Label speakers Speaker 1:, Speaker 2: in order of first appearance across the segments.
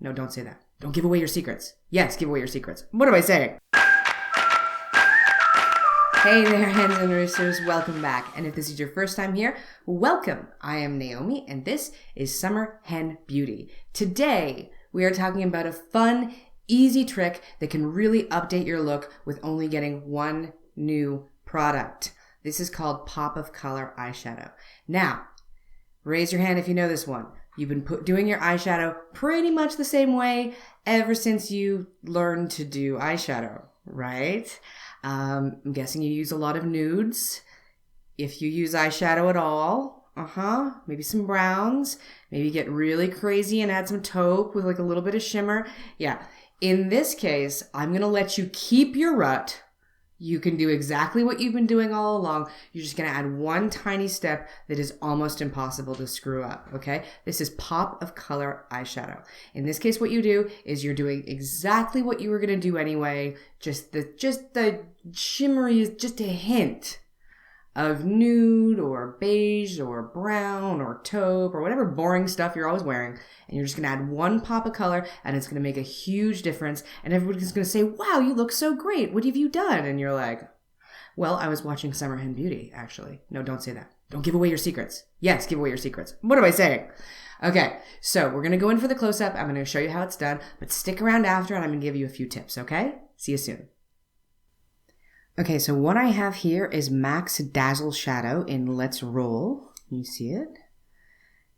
Speaker 1: No, don't say that. Don't give away your secrets. Yes, give away your secrets. What am I saying? Hey there, hens and roosters. Welcome back. And if this is your first time here, welcome. I am Naomi, and this is Summer Hen Beauty. Today, we are talking about a fun, easy trick that can really update your look with only getting one new product. This is called Pop of Color Eyeshadow. Now, raise your hand if you know this one. You've been doing your eyeshadow pretty much the same way ever since you learned to do eyeshadow, right? I'm guessing you use a lot of nudes. If you use eyeshadow at all, maybe some browns, maybe get really crazy and add some taupe with like a little bit of shimmer. Yeah, in this case, I'm going to let you keep your rut. You can do exactly what you've been doing all along. You're just going to add one tiny step that is almost impossible to screw up, okay? This is Pop of Color Eyeshadow. In this case, what you do is you're doing exactly what you were going to do anyway. Just the shimmery, just a hint of nude or beige or brown or taupe or whatever boring stuff you're always wearing. And you're just going to add one pop of color and it's going to make a huge difference. And everybody's going to say, wow, you look so great. What have you done? And you're like, well, I was watching Summer Hen Beauty, actually. No, don't say that. Don't give away your secrets. Yes, give away your secrets. What am I saying? Okay, so we're going to go in for the close-up. I'm going to show you how it's done. But stick around after and I'm going to give you a few tips, okay? See you soon. Okay, so what I have here is MAC Dazzleshadow in Let's Roll. Can you see it?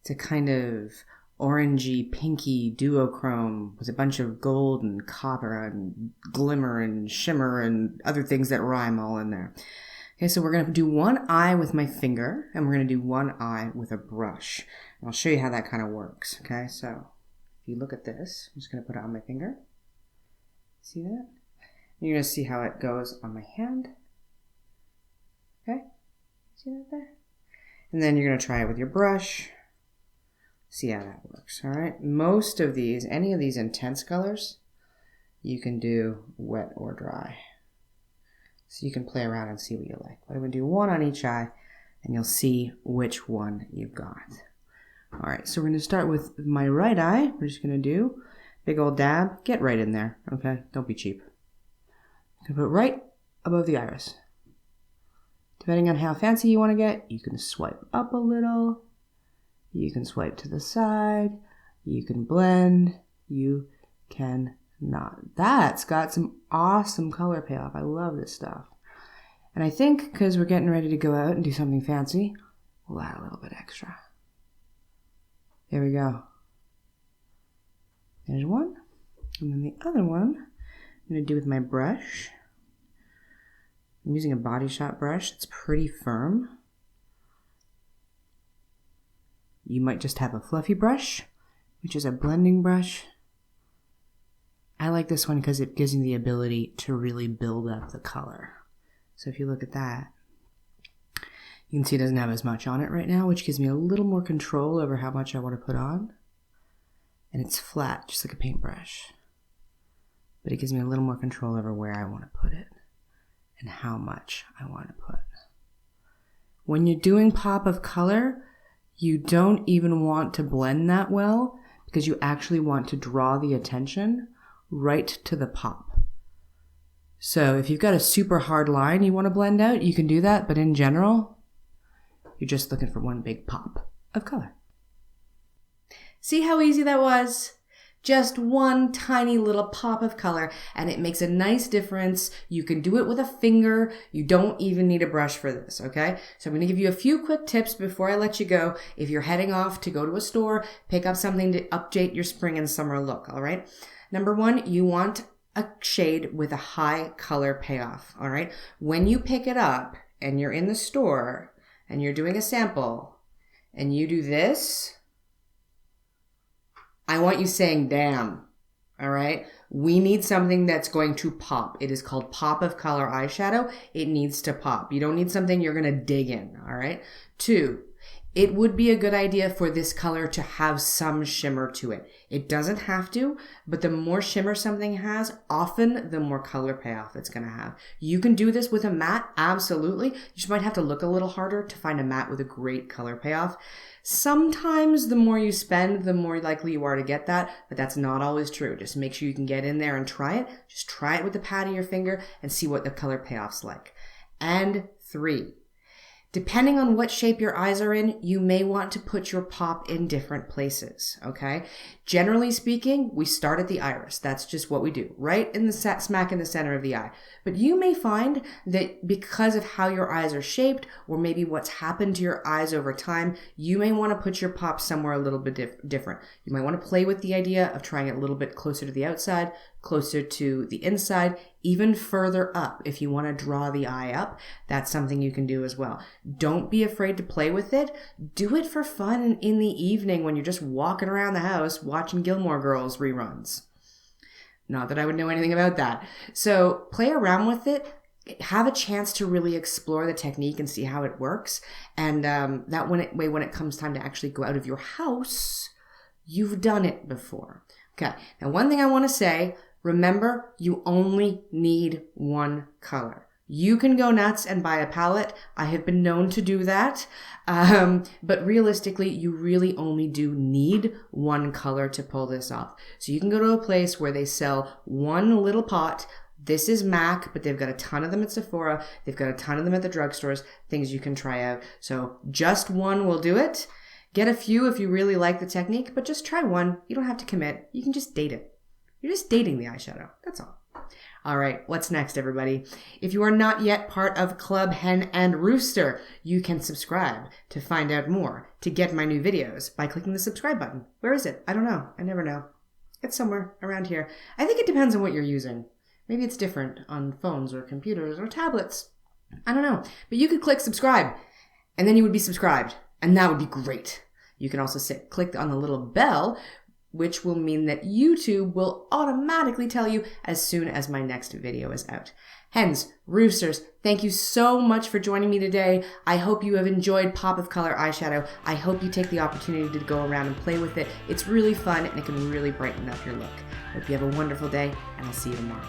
Speaker 1: It's a kind of orangey, pinky duochrome with a bunch of gold and copper and glimmer and shimmer and other things that rhyme all in there. Okay, so we're going to do one eye with my finger and we're going to do one eye with a brush. And I'll show you how that kind of works. Okay, so if you look at this, I'm just going to put it on my finger. See that? You're going to see how it goes on my hand. Okay? See that there? And then you're going to try it with your brush. See how that works, all right? Most of these, any of these intense colors, you can do wet or dry. So you can play around and see what you like. But I'm going to do one on each eye, and you'll see which one you got. All right, so we're going to start with my right eye. We're just going to do big old dab. Get right in there, okay? Don't be cheap. Put it right above the iris. Depending on how fancy you want to get, you can swipe up a little. You can swipe to the side. You can blend. You can not. That's got some awesome color payoff. I love this stuff. And I think because we're getting ready to go out and do something fancy, we'll add a little bit extra. There we go. There's one. And then the other one I'm going to do with my brush. I'm using a Body Shop brush. It's pretty firm. You might just have a fluffy brush, which is a blending brush. I like this one because it gives you the ability to really build up the color. So if you look at that, you can see it doesn't have as much on it right now, which gives me a little more control over how much I want to put on. And it's flat, just like a paintbrush. But it gives me a little more control over where I want to put it and how much I want to put. When you're doing pop of color, you don't even want to blend that well because you actually want to draw the attention right to the pop. So if you've got a super hard line you want to blend out, you can do that, but in general, you're just looking for one big pop of color. See how easy that was? Just one tiny little pop of color and it makes a nice difference. You can do it with a finger. You don't even need a brush for this, okay? So I'm going to give you a few quick tips before I let you go. If you're heading off to go to a store, pick up something to update your spring and summer look, all right? Number one, you want a shade with a high color payoff, all right? When you pick it up and you're in the store and you're doing a sample and you do this, I want you saying, damn, all right? We need something that's going to pop. It is called Pop of Color Eyeshadow. It needs to pop. You don't need something you're going to dig in, all right? 2, it would be a good idea for this color to have some shimmer to it. It doesn't have to, but the more shimmer something has, often the more color payoff it's going to have. You can do this with a matte, absolutely. You just might have to look a little harder to find a matte with a great color payoff. Sometimes the more you spend, the more likely you are to get that, but that's not always true. Just make sure you can get in there and try it. Just try it with the pad of your finger and see what the color payoff's like. And 3. Depending on what shape your eyes are in, you may want to put your pop in different places, okay? Generally speaking, we start at the iris. That's just what we do, right in the smack in the center of the eye. But you may find that because of how your eyes are shaped, or maybe what's happened to your eyes over time, you may want to put your pop somewhere a little bit different. You might want to play with the idea of trying it a little bit closer to the outside, closer to the inside, even further up. If you want to draw the eye up, that's something you can do as well. Don't be afraid to play with it. Do it for fun in the evening when you're just walking around the house watching Gilmore Girls reruns. Not that I would know anything about that. So play around with it. Have a chance to really explore the technique and see how it works. And that way, when it comes time to actually go out of your house, you've done it before. Okay, now one thing I want to say, remember, you only need one color. You can go nuts and buy a palette. I have been known to do that. But realistically, you really only do need one color to pull this off. So you can go to a place where they sell one little pot. This is MAC, but they've got a ton of them at Sephora. They've got a ton of them at the drugstores, things you can try out. So just one will do it. Get a few if you really like the technique, but just try one. You don't have to commit. You can just date it. You're just dating the eyeshadow. That's all. All right, what's next, everybody? If you are not yet part of Club Hen and Rooster, you can subscribe to find out more, to get my new videos by clicking the subscribe button. Where is it? I don't know. I never know. It's somewhere around here. I think it depends on what you're using. Maybe it's different on phones or computers or tablets. I don't know. But you could click subscribe, and then you would be subscribed, and that would be great. You can also click on the little bell, which will mean that YouTube will automatically tell you as soon as my next video is out. Hens, roosters, thank you so much for joining me today. I hope you have enjoyed Pop of Color eyeshadow. I hope you take the opportunity to go around and play with it. It's really fun and it can really brighten up your look. Hope you have a wonderful day, and I'll see you tomorrow.